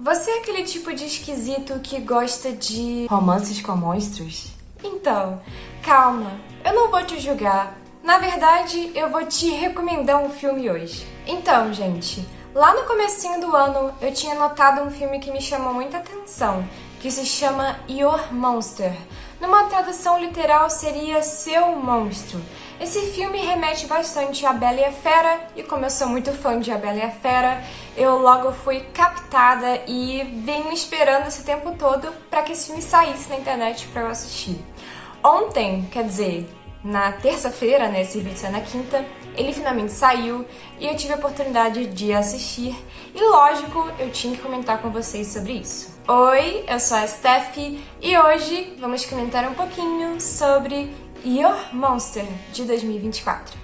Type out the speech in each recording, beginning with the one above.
Você é aquele tipo de esquisito que gosta de romances com monstros? Então, calma, eu não vou te julgar. Na verdade, eu vou te recomendar um filme hoje. Então, gente, lá no comecinho do ano eu tinha notado um filme que me chamou muita atenção, que se chama Your Monster. Numa tradução literal seria Seu Monstro. Esse filme remete bastante a Bela e a Fera, e como eu sou muito fã de A Bela e a Fera, eu logo fui captada e venho esperando esse tempo todo para que esse filme saísse na internet para eu assistir. Ontem, quer dizer, na terça-feira, né, esse vídeo sai na quinta, ele finalmente saiu e eu tive a oportunidade de assistir e, lógico, eu tinha que comentar com vocês sobre isso. Oi, eu sou a Steph e hoje vamos comentar um pouquinho sobre Your Monster de 2024.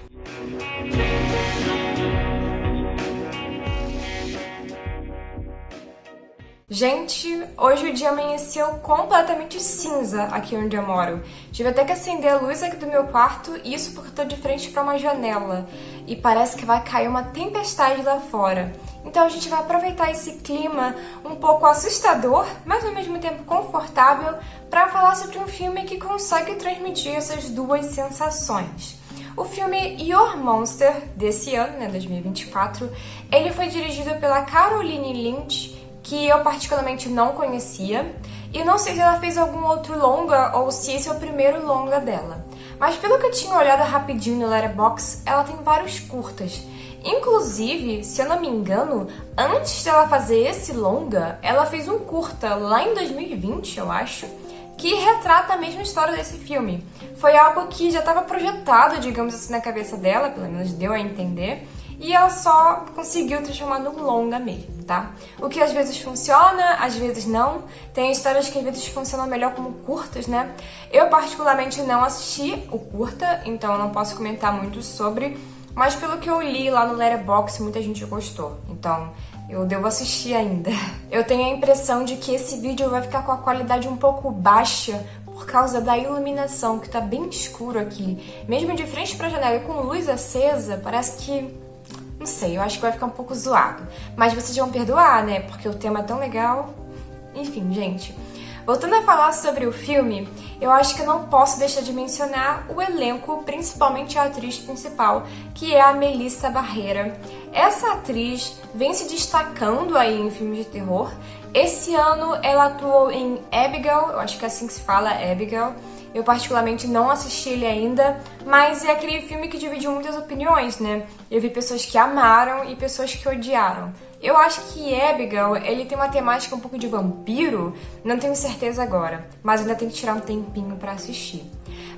Gente, hoje o dia amanheceu completamente cinza aqui onde eu moro. Tive até que acender a luz aqui do meu quarto, isso porque eu tô de frente para uma janela. E parece que vai cair uma tempestade lá fora. Então a gente vai aproveitar esse clima um pouco assustador, mas ao mesmo tempo confortável, para falar sobre um filme que consegue transmitir essas duas sensações. O filme Your Monster, desse ano, né, 2024, ele foi dirigido pela Caroline Lynch, que eu particularmente não conhecia, e não sei se ela fez algum outro longa ou se esse é o primeiro longa dela. Mas pelo que eu tinha olhado rapidinho no Letterboxd, ela tem vários curtas. Inclusive, se eu não me engano, antes dela fazer esse longa, ela fez um curta lá em 2020, eu acho, que retrata a mesma história desse filme. Foi algo que já estava projetado, digamos assim, na cabeça dela, pelo menos deu a entender, e ela só conseguiu transformar num longa mesmo, tá? O que às vezes funciona, às vezes não. Tem histórias que às vezes funcionam melhor como curtas, né? Eu particularmente não assisti o curta, então eu não posso comentar muito sobre, mas pelo que eu li lá no Letterboxd, muita gente gostou. Então, eu devo assistir ainda. Eu tenho a impressão de que esse vídeo vai ficar com a qualidade um pouco baixa por causa da iluminação, que tá bem escuro aqui. Mesmo de frente pra janela e com luz acesa, parece que... não sei, eu acho que vai ficar um pouco zoado. Mas vocês vão perdoar, né? Porque o tema é tão legal. Enfim, gente. Voltando a falar sobre o filme, eu acho que eu não posso deixar de mencionar o elenco, principalmente a atriz principal, que é a Melissa Barrera. Essa atriz vem se destacando aí em filmes de terror. Esse ano ela atuou em Abigail, eu acho que é assim que se fala, Abigail. Eu particularmente não assisti ele ainda, mas é aquele filme que dividiu muitas opiniões, né? Eu vi pessoas que amaram e pessoas que odiaram. Eu acho que Abigail, ele tem uma temática um pouco de vampiro, não tenho certeza agora, mas ainda tenho que tirar um tempinho pra assistir.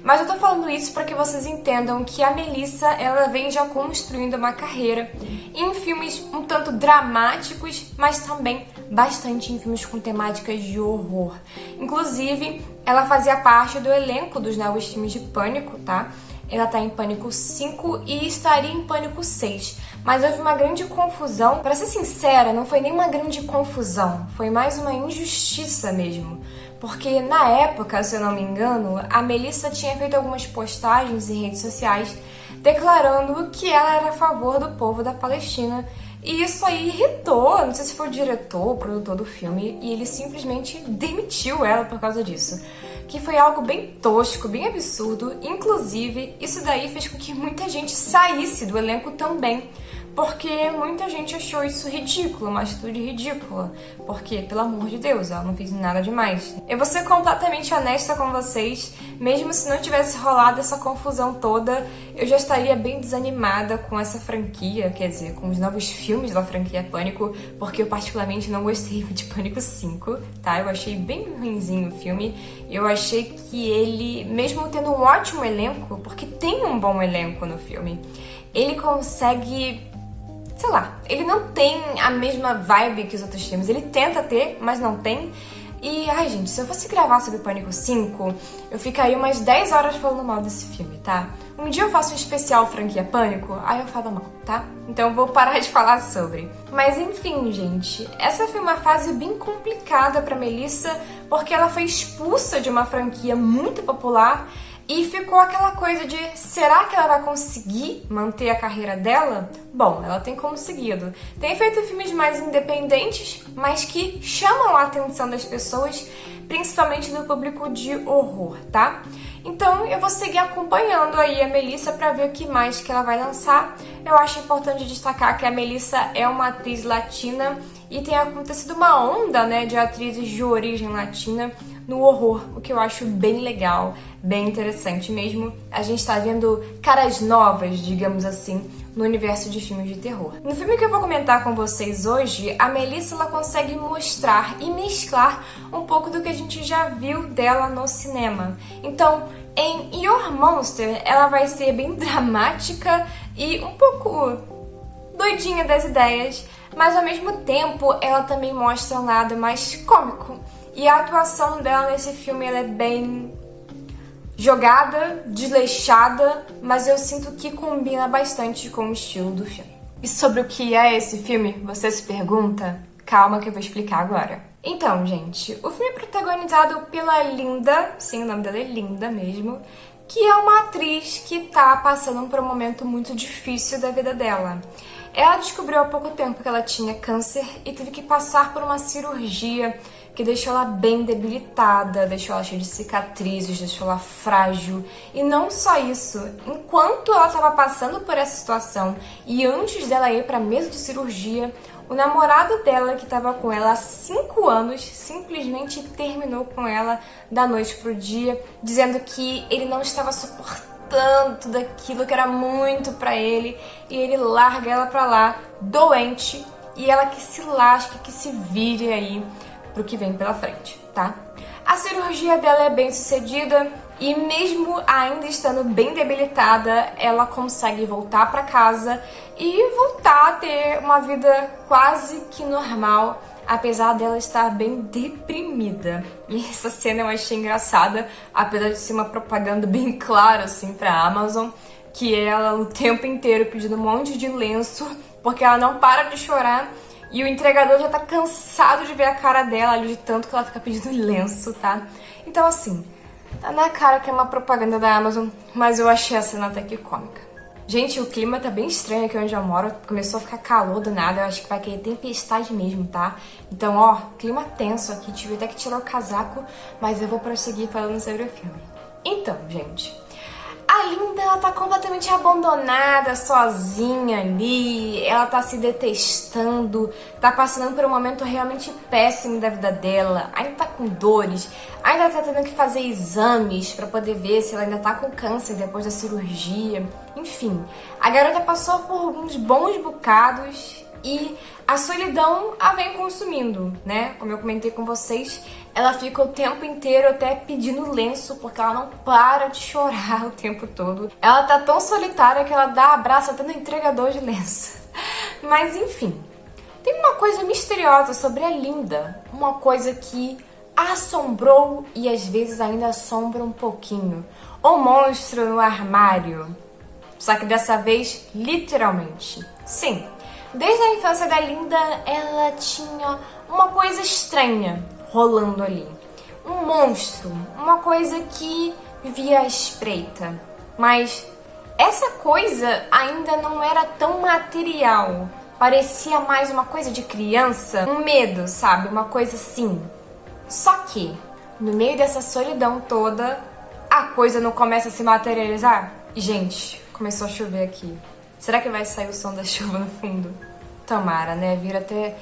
Mas eu tô falando isso para que vocês entendam que a Melissa, ela vem já construindo uma carreira em filmes um tanto dramáticos, mas também bastante em filmes com temáticas de horror. Inclusive, ela fazia parte do elenco dos novos filmes de Pânico, tá? Ela tá em Pânico 5 e estaria em Pânico 6. Mas houve uma grande confusão. Pra ser sincera, não foi nem uma grande confusão. Foi mais uma injustiça mesmo. Porque na época, se eu não me engano, a Melissa tinha feito algumas postagens em redes sociais declarando que ela era a favor do povo da Palestina. E isso aí irritou, não sei se foi o diretor, o produtor do filme, e ele simplesmente demitiu ela por causa disso. Que foi algo bem tosco, bem absurdo. Inclusive, isso daí fez com que muita gente saísse do elenco também. Porque muita gente achou isso ridículo, uma atitude ridícula. Porque, pelo amor de Deus, ela não fez nada demais. Eu vou ser completamente honesta com vocês, mesmo se não tivesse rolado essa confusão toda, eu já estaria bem desanimada com essa franquia, quer dizer, com os novos filmes da franquia Pânico, porque eu particularmente não gostei de Pânico 5, tá? Eu achei bem ruinzinho o filme. Eu achei que ele, mesmo tendo um ótimo elenco, porque tem um bom elenco no filme, ele consegue... sei lá, ele não tem a mesma vibe que os outros filmes. Ele tenta ter, mas não tem. E, ai gente, se eu fosse gravar sobre Pânico 5, eu ficaria umas 10 horas falando mal desse filme, tá? Um dia eu faço um especial franquia Pânico, aí eu falo mal, tá? Então eu vou parar de falar sobre. Mas enfim, gente, essa foi uma fase bem complicada pra Melissa, porque ela foi expulsa de uma franquia muito popular. E ficou aquela coisa de, será que ela vai conseguir manter a carreira dela? Bom, ela tem conseguido. Tem feito filmes mais independentes, mas que chamam a atenção das pessoas, principalmente do público de horror, tá? Então eu vou seguir acompanhando aí a Melissa pra ver o que mais que ela vai lançar. Eu acho importante destacar que a Melissa é uma atriz latina e tem acontecido uma onda, né, de atrizes de origem latina no horror, o que eu acho bem legal, bem interessante mesmo. A gente tá vendo caras novas, digamos assim, no universo de filmes de terror. No filme que eu vou comentar com vocês hoje, a Melissa ela consegue mostrar e mesclar um pouco do que a gente já viu dela no cinema. Então, em Your Monster, ela vai ser bem dramática e um pouco doidinha das ideias, mas ao mesmo tempo ela também mostra um lado mais cômico. E a atuação dela nesse filme ela é bem jogada, desleixada, mas eu sinto que combina bastante com o estilo do filme. E sobre o que é esse filme, você se pergunta? Calma que eu vou explicar agora. Então, gente, o filme é protagonizado pela Linda, sim, o nome dela é Linda mesmo, que é uma atriz que tá passando por um momento muito difícil da vida dela. Ela descobriu há pouco tempo que ela tinha câncer e teve que passar por uma cirurgia que deixou ela bem debilitada, deixou ela cheia de cicatrizes, deixou ela frágil. E não só isso, enquanto ela estava passando por essa situação e antes dela ir para a mesa de cirurgia, o namorado dela, que estava com ela há 5 anos, simplesmente terminou com ela da noite pro dia, dizendo que ele não estava suportando tudo aquilo, que era muito pra ele, e ele larga ela pra lá, doente, e ela que se lasque, que se vire aí pro que vem pela frente, tá? A cirurgia dela é bem sucedida e mesmo ainda estando bem debilitada, ela consegue voltar pra casa e voltar a ter uma vida quase que normal, apesar dela estar bem deprimida. E essa cena eu achei engraçada, apesar de ser uma propaganda bem clara assim pra Amazon, que ela o tempo inteiro pedindo um monte de lenço, porque ela não para de chorar. E o entregador já tá cansado de ver a cara dela ali, de tanto que ela fica pedindo lenço, tá? Então, assim, tá na cara que é uma propaganda da Amazon, mas eu achei a cena até que cômica. Gente, o clima tá bem estranho aqui onde eu moro. Começou a ficar calor do nada, eu acho que vai cair tempestade mesmo, tá? Então, ó, clima tenso aqui, tive até que tirar o casaco, mas eu vou prosseguir falando sobre o filme. Então, gente, a Linda, ela tá completamente abandonada, sozinha ali, ela tá se detestando, tá passando por um momento realmente péssimo da vida dela, ainda tá com dores, ainda tá tendo que fazer exames pra poder ver se ela ainda tá com câncer depois da cirurgia, enfim. A garota passou por uns bons bocados e a solidão a vem consumindo, né? Como eu comentei com vocês, ela fica o tempo inteiro até pedindo lenço, porque ela não para de chorar o tempo todo. Ela tá tão solitária que ela dá abraço até no entregador de lenço. Mas enfim, tem uma coisa misteriosa sobre a Linda, uma coisa que assombrou e às vezes ainda assombra um pouquinho. O monstro no armário. Só que dessa vez, literalmente. Sim, desde a infância da Linda, ela tinha uma coisa estranha rolando ali. Um monstro, uma coisa que vivia à espreita. Mas essa coisa ainda não era tão material. Parecia mais uma coisa de criança, um medo, sabe? Uma coisa assim. Só que, no meio dessa solidão toda, a coisa não começa a se materializar? E, gente, começou a chover aqui. Será que vai sair o som da chuva no fundo? Tomara, né? Vira até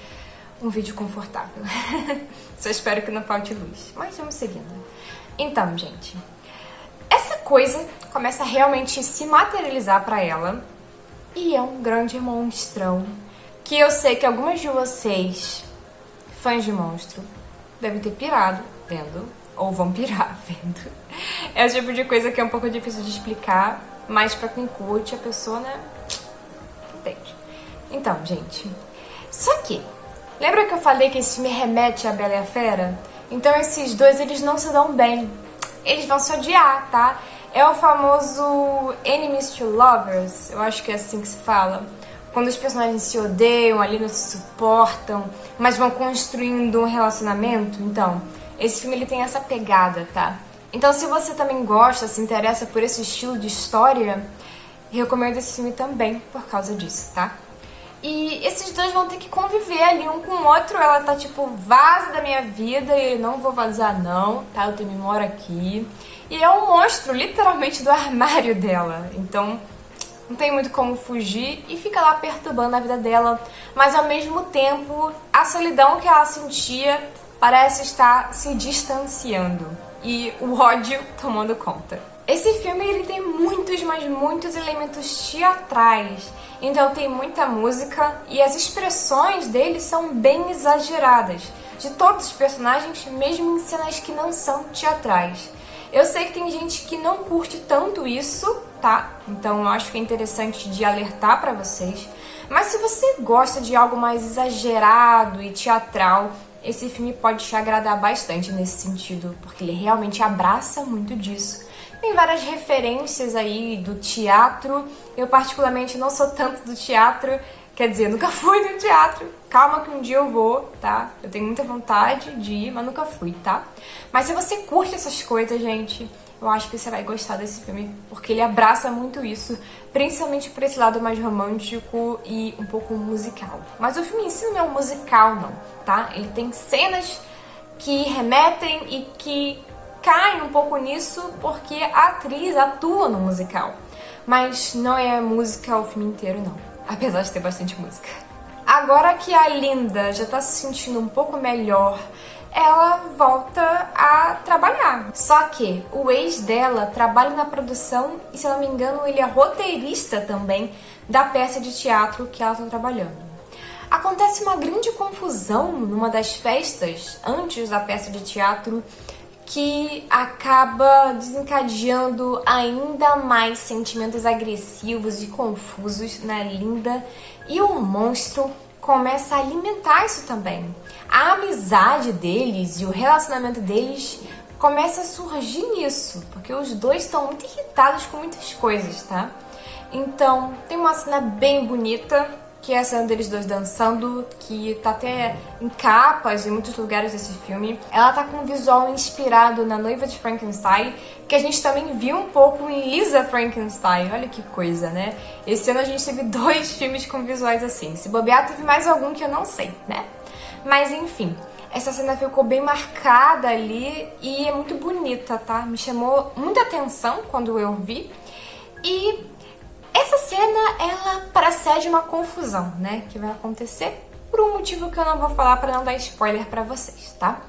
um vídeo confortável. Só espero que não falte luz. Mas vamos seguindo. Então, gente, essa coisa começa a realmente se materializar pra ela. E é um grande monstrão. Que eu sei que algumas de vocês, fãs de monstro, devem ter pirado vendo. Ou vão pirar vendo. É o tipo de coisa que é um pouco difícil de explicar. Mas pra quem curte, a pessoa, né, entende. Então, gente, só que lembra que eu falei que esse filme remete a Bela e a Fera? Então esses dois, eles não se dão bem. Eles vão se odiar, tá? É o famoso enemies to lovers, eu acho que é assim que se fala. Quando os personagens se odeiam, ali não se suportam, mas vão construindo um relacionamento. Então, esse filme ele tem essa pegada, tá? Então, se você também gosta, se interessa por esse estilo de história, recomendo esse filme também por causa disso, tá? E esses dois vão ter que conviver ali um com o outro. Ela tá tipo, vaza da minha vida, e ele, não vou vazar não, tá? Eu também moro aqui. E é um monstro, literalmente, do armário dela. Então, não tem muito como fugir e fica lá perturbando a vida dela. Mas ao mesmo tempo, a solidão que ela sentia parece estar se distanciando. E o ódio tomando conta. Esse filme ele tem muitos, mas muitos elementos teatrais. Então tem muita música e as expressões dele são bem exageradas. De todos os personagens, mesmo em cenas que não são teatrais. Eu sei que tem gente que não curte tanto isso, tá? Então eu acho que é interessante de alertar pra vocês. Mas se você gosta de algo mais exagerado e teatral, esse filme pode te agradar bastante nesse sentido, porque ele realmente abraça muito disso. Tem várias referências aí do teatro. Eu particularmente não sou tanto do teatro, quer dizer, nunca fui no teatro. Calma que um dia eu vou, tá? Eu tenho muita vontade de ir, mas nunca fui, tá? Mas se você curte essas coisas, gente, eu acho que você vai gostar desse filme, porque ele abraça muito isso, principalmente por esse lado mais romântico e um pouco musical. Mas o filme em si não é um musical, não, tá? Ele tem cenas que remetem e que caem um pouco nisso porque a atriz atua no musical. Mas não é música o filme inteiro, não. Apesar de ter bastante música. Agora que a Linda já tá se sentindo um pouco melhor, ela volta a trabalhar. Só que o ex dela trabalha na produção e, se eu não me engano, ele é roteirista também da peça de teatro que ela tá trabalhando. Acontece uma grande confusão numa das festas antes da peça de teatro que acaba desencadeando ainda mais sentimentos agressivos e confusos na Linda, e o monstro começa a alimentar isso também. A amizade deles e o relacionamento deles começa a surgir nisso, porque os dois estão muito irritados com muitas coisas, tá? Então, tem uma cena bem bonita, que é a cena deles dois dançando, que tá até em capas em muitos lugares desse filme. Ela tá com um visual inspirado na Noiva de Frankenstein, que a gente também viu um pouco em Lisa Frankenstein. Olha que coisa, né? Esse ano a gente teve 2 filmes com visuais assim. Se bobear, teve mais algum que eu não sei, né? Mas enfim, essa cena ficou bem marcada ali e é muito bonita, tá? Me chamou muita atenção quando eu vi. E essa cena, ela precede uma confusão, né? Que vai acontecer por um motivo que eu não vou falar pra não dar spoiler pra vocês, tá?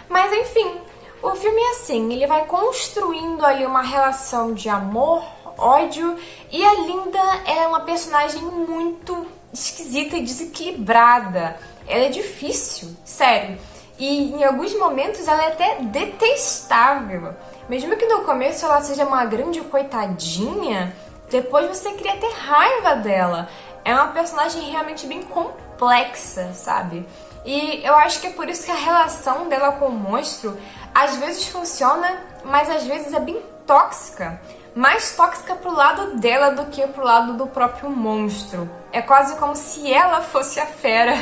Mas enfim, o filme é assim, ele vai construindo ali uma relação de amor, ódio, e a Linda, ela é uma personagem muito esquisita e desequilibrada. Ela é difícil, sério. E em alguns momentos ela é até detestável. Mesmo que no começo ela seja uma grande coitadinha, depois você cria até raiva dela. É uma personagem realmente bem complexa, sabe? E eu acho que é por isso que a relação dela com o monstro às vezes funciona, mas às vezes é bem tóxica. Mais tóxica pro lado dela do que pro lado do próprio monstro. É quase como se ela fosse a fera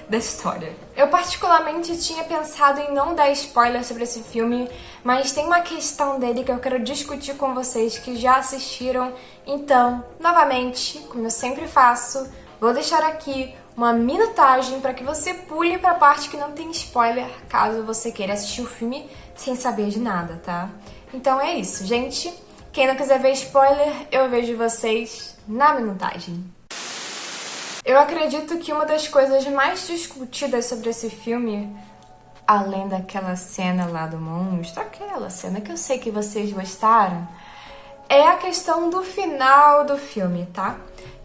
da história. Eu particularmente tinha pensado em não dar spoiler sobre esse filme, mas tem uma questão dele que eu quero discutir com vocês que já assistiram. Então, novamente, como eu sempre faço, vou deixar aqui uma minutagem para que você pule para a parte que não tem spoiler, caso você queira assistir o filme sem saber de nada, tá? Então é isso, gente. Quem não quiser ver spoiler, eu vejo vocês na minutagem. Eu acredito que uma das coisas mais discutidas sobre esse filme, além daquela cena lá do monstro, aquela cena que eu sei que vocês gostaram, é a questão do final do filme, tá?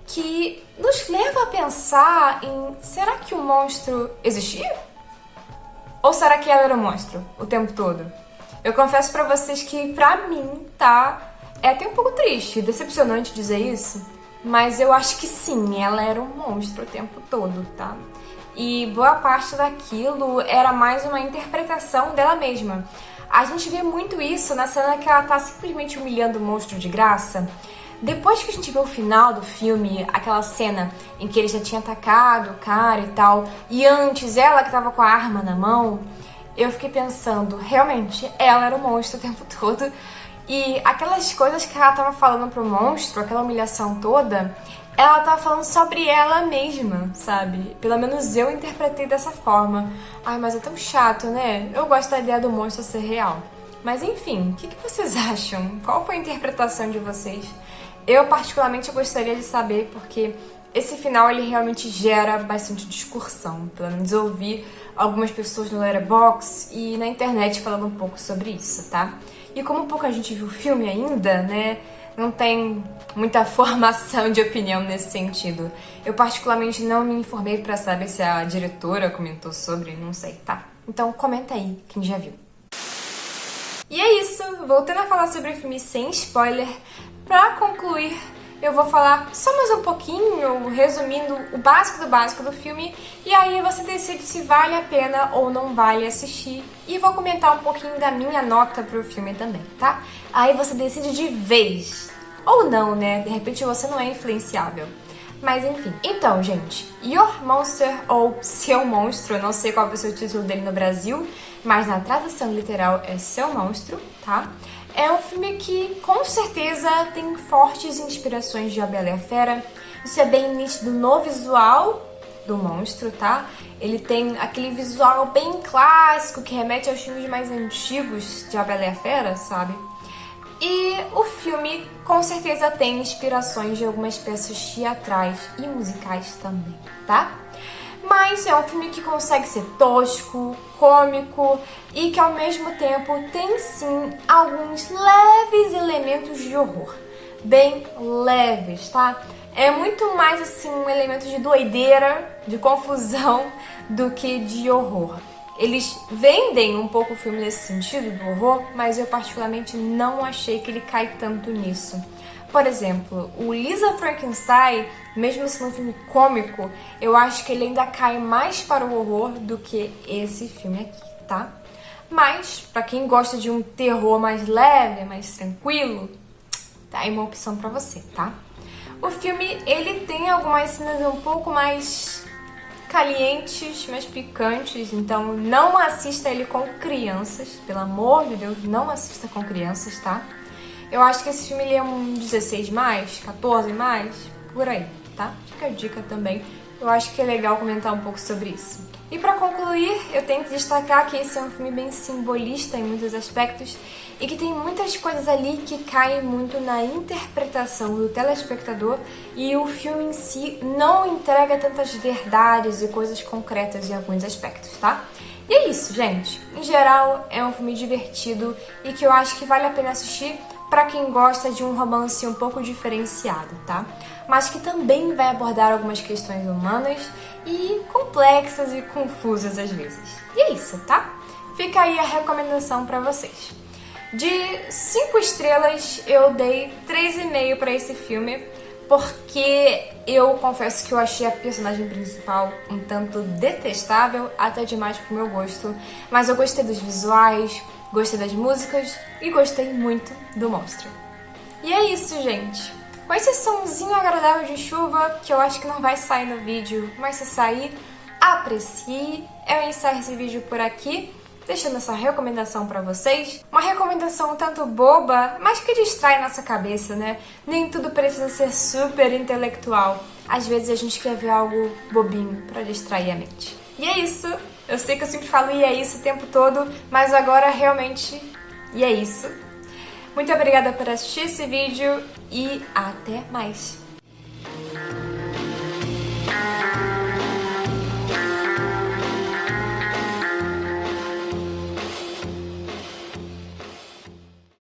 Que nos leva a pensar em, será que o monstro existia? Ou será que ela era o monstro o tempo todo? Eu confesso pra vocês que, pra mim, tá, é até um pouco triste, decepcionante dizer isso, mas eu acho que sim, ela era um monstro o tempo todo, tá? E boa parte daquilo era mais uma interpretação dela mesma. A gente vê muito isso na cena que ela tá simplesmente humilhando o monstro de graça. Depois que a gente vê o final do filme, aquela cena em que ele já tinha atacado o cara e tal, e antes ela que tava com a arma na mão, eu fiquei pensando, realmente, ela era o monstro o tempo todo. E aquelas coisas que ela tava falando pro monstro, aquela humilhação toda, ela tava falando sobre ela mesma, sabe? Pelo menos eu interpretei dessa forma. Ai, mas é tão chato, né? Eu gosto da ideia do monstro ser real. Mas enfim, o que vocês acham? Qual foi a interpretação de vocês? Eu particularmente gostaria de saber, porque esse final ele realmente gera bastante discussão. Pelo menos eu ouvi algumas pessoas no Letterboxd e na internet falando um pouco sobre isso, tá? E como pouca gente viu o filme ainda, né, não tem muita formação de opinião nesse sentido. Eu particularmente não me informei pra saber se a diretora comentou sobre, não sei, tá? Então comenta aí, quem já viu. E é isso, voltando a falar sobre o filme sem spoiler, pra concluir, eu vou falar só mais um pouquinho, resumindo o básico do filme, e aí você decide se vale a pena ou não vale assistir, e vou comentar um pouquinho da minha nota pro filme também, tá? Aí você decide de vez, ou não, né? De repente você não é influenciável. Mas enfim. Então, gente, Your Monster ou Seu Monstro, eu não sei qual vai ser o título dele no Brasil, mas na tradução literal é Seu Monstro, tá? É um filme que com certeza tem fortes inspirações de A Bela e a Fera. Isso é bem nítido no visual do monstro, tá? Ele tem aquele visual bem clássico que remete aos filmes mais antigos de A Bela e a Fera, sabe? E o filme com certeza tem inspirações de algumas peças teatrais e musicais também, tá? Mas é um filme que consegue ser tosco, cômico e que ao mesmo tempo tem sim alguns leves elementos de horror. Bem leves, tá? É muito mais assim um elemento de doideira, de confusão, do que de horror. Eles vendem um pouco o filme nesse sentido, do horror, mas eu particularmente não achei que ele cai tanto nisso. Por exemplo, o Lisa Frankenstein, mesmo sendo um filme cômico, eu acho que ele ainda cai mais para o horror do que esse filme aqui, tá? Mas, pra quem gosta de um terror mais leve, mais tranquilo, tá aí uma opção pra você, tá? O filme, ele tem algumas cenas um pouco mais calientes, mais picantes, então não assista ele com crianças, pelo amor de Deus, não assista com crianças, tá? Eu acho que esse filme ele é um 16+, 14+, por aí, tá? Fica a dica também. Eu acho que é legal comentar um pouco sobre isso. E pra concluir, eu tenho que destacar que esse é um filme bem simbolista em muitos aspectos e que tem muitas coisas ali que caem muito na interpretação do telespectador e o filme em si não entrega tantas verdades e coisas concretas em alguns aspectos, tá? E é isso, gente. Em geral, é um filme divertido e que eu acho que vale a pena assistir pra quem gosta de um romance um pouco diferenciado, tá? Mas que também vai abordar algumas questões humanas e complexas e confusas às vezes. E é isso, tá? Fica aí a recomendação pra vocês. De 5 estrelas, eu dei 3,5 pra esse filme, porque eu confesso que eu achei a personagem principal um tanto detestável, até demais pro meu gosto, mas eu gostei dos visuais, gostei das músicas e gostei muito do monstro. E é isso, gente. Com esse sonzinho agradável de chuva, que eu acho que não vai sair no vídeo, mas se sair, aprecie. Eu encerro esse vídeo por aqui, deixando essa recomendação pra vocês. Uma recomendação um tanto boba, mas que distrai nossa cabeça, né? Nem tudo precisa ser super intelectual. Às vezes a gente quer ver algo bobinho pra distrair a mente. E é isso. Eu sei que eu sempre falo e é isso o tempo todo, mas agora realmente e é isso. Muito obrigada por assistir esse vídeo e até mais!